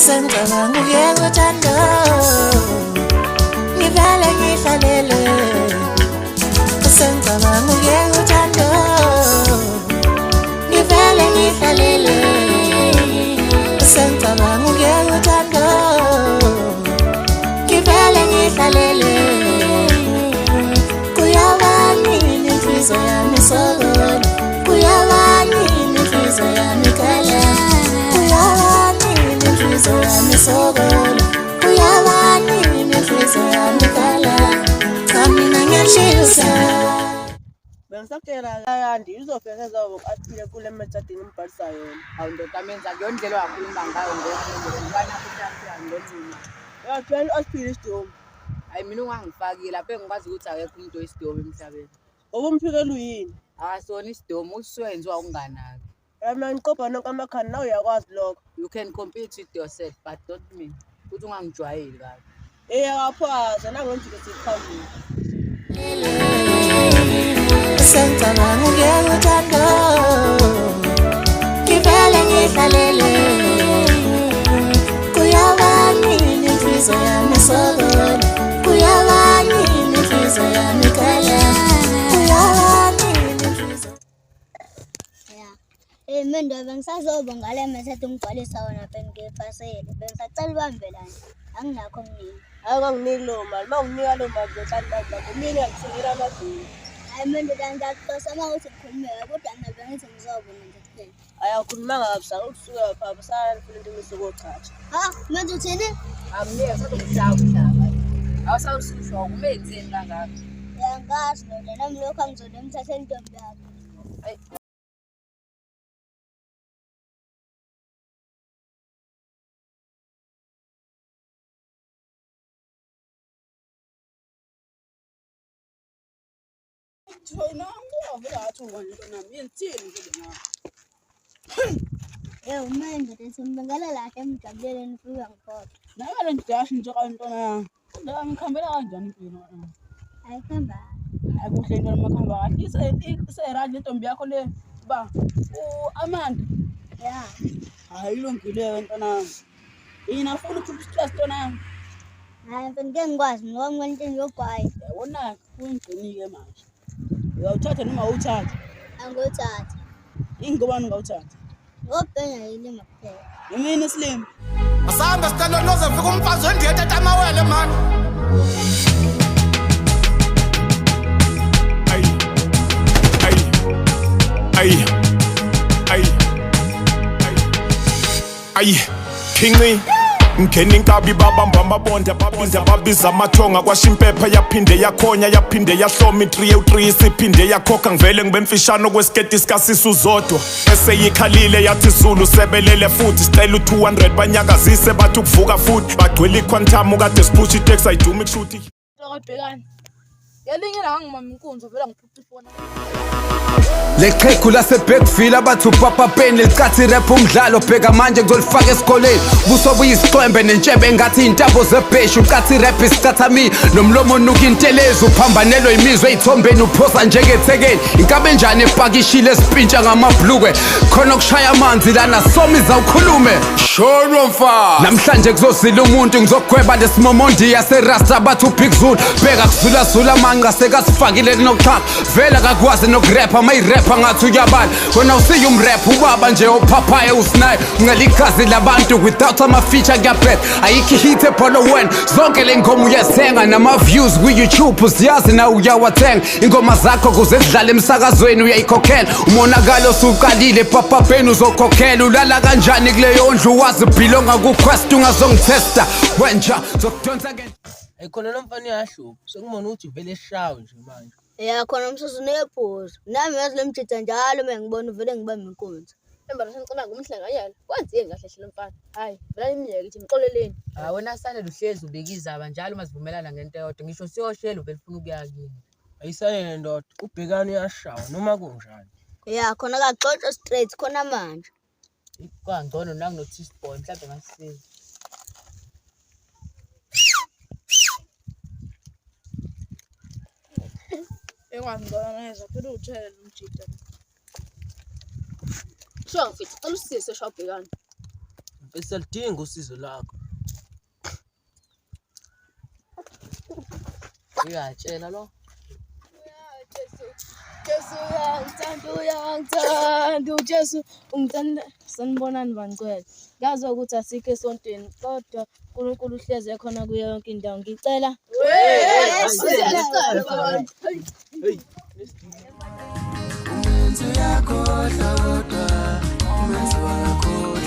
Sengicabanga ukuyeka uthando ngivele ngihlalele Sengicabanga ukuyeka uthando ngivele ngihlalele Sengicabanga ukuyeka uthando ngivele ngihlalele Kuyabani inhliziyo yami sokona Kuyabani inhliziyo yami kala Kuyabani inhliziyo yami sokona Kuyabani inhliziyo yami kala Kamina ngiyashisa Bengisakutshela ayandi izofika ezobathile kule method ngimbhalisa yona. Hawu ndoda menza kuyona indlela wakhuluma ngayo ngokuthi ngibana kuthanda ngocina. Yathwele asiphile isidomo. Hayi mina ungangifakile lapho engikwazi ukuthi akekho umuntu oyisidomo emhlabeni. Obumphikelo yini? Sona isidomo usuwenziwa ukunganaki. Mina ngiqopha nonke amakhanda nawe uyakwazi lokho. You can compete with yourself but not me. Kuthi ungangijwayeli kabi. Eyaphaza nangenzi lesikhawini. Sengicabanga ukuyeka uthando ngivele ngihlalele Kuyabani inhliziyo yami sokona Kuyabani inhliziyo yami kala Kuyabani inhliziyo Mina bengisazoba ngale method ungibhalisa wona bengipasele bengisacela ubambelana anginakho ngini Akanginiki lo mali mawunika lo mali zothanda mina ngikusekela amabhili mina ngiyaxoxa mawuthi kukhulumeka kodwa mina bengithi ngizobona nje kuphela ayakhulumanga kabisa ukusuka lapha abasana futhi into esokuchacha manje uthini Angiyeke sazokushaya umhlaba. Awusawusishwa umenzeni kangaka. Yangazi nona nami lokho angizona emthathe intombi yakho Thona ngiyavela athi ngona ngiyithini nje na umendo ngimbengela lahle emjabuleleni ufika ngiphoqa Nakale ngidashi nje kantona yami. La ngikhambela kanjani impilo na? ayikhamba Hayi kuhle into makhamba kahle. Iserad intombi yakho le ba Amanda. ya Hayi ilungile ntona. Yina ufuna ukukhipha stress ntona yami. hayi ngeke ngikwazi ngoba ngento ngiyogwayi Yabona kungcinike manje. Uyawuthatha noma awuthatha? angothatha Ingobani ungawuthatha? ngobhenya yini makuphela Yimini Slim. Asanda sicela noze mfika umfazi wendiye tata amawele man. Ay Kingi Ngeni inkabi babamba amabonde babiza amathonga kwasha impepha yaphinde yakhonya yaphinde yahloma 303 isiphinde yakhokha ngivele ngibemfishano kwesiketi sikasisu zodwa eseyikhalile yathi Zulu sebelele futhi sicela u200 banyakazise bathi ukuvuka futhi bagcwele iquantum kade sipush itext ayiduma ikushuthi Bhekani. Yalinge la ngimama inkunzo vela ngiphupha ifona. Leqhegu laseBackville abathi upapa pen lecathi rap umdlalo bheka manje ngizolifaka esikoleni busobu yisiqhembe nentshebe ngathi intabo zebheshi ucathi rap isicathamini nomlomo onuka intelezi uphambanelwe imizwa ezithombeni uphosa njengethekeni inkabe njani epakishile esipintsha ngamabhlukwe khona ukushaya amanzi lana somiza ukhulume shono mfa namhlanje kuzozila umuntu ngizogweba lesimomondi yaserasta bathi uBig Zulu bheka kuzula zula manga sekasifakile kunoxhaka vela kakwazi nokurapper mayirapper ngathi uyabala wena usiye umrap ubaba nje ophaphaya usinayo ungalikazi labantu without ama feature kuyaphetha ayikho hit ebhono wena zonke lengoma uyasenga nama views ku YouTube usiyazi na uyawathenga ingoma zakho kuze zidlale emsakazweni uyayikhokhela umonakalo usuqalile papa pen uzokhokhela ulala kanjani kuleyo ndlu wazi belonga ku quest ungazongitesta wenja zokudonsa ke Ayikhona nomfana yahlupha sekubona ukuthi vele eshawe nje manje. khona umsusu nephuzu nami yazi lemjitha njalo ngibona uvele ngibambe inkunzi Emba sengicela ngumhlanganyana. Kwenzeke kahle hle mfana. Hayi, vela imiyeke ithi ngixoleleni. Wena sane luhlezi ubekizaba njalo masivumelana ngento eyodwa ngisho siyoshela uvela ufuna ukuya kini. Ayisayele ndoda uBhekani uyashawa noma kunjani. khona kaxoxa straight khona manje Kwangcono nangunotice boy mhlawumbe ngasisiza. Ekwangibona neza phela uthele nomjita. Sho mfethu, cela usise shobhekani. besalidinga usizo lakho. Uyatshela lo. Jesu uyangithanda uJesu ungithanda. Sanibonani bangcwele. Ngazi ukuthi asikho esontweni kodwa uNkulunkulu uhlezi ekhona kuyo yonke indawo. Ngicela umenzi yakho kodwa umenzi wakho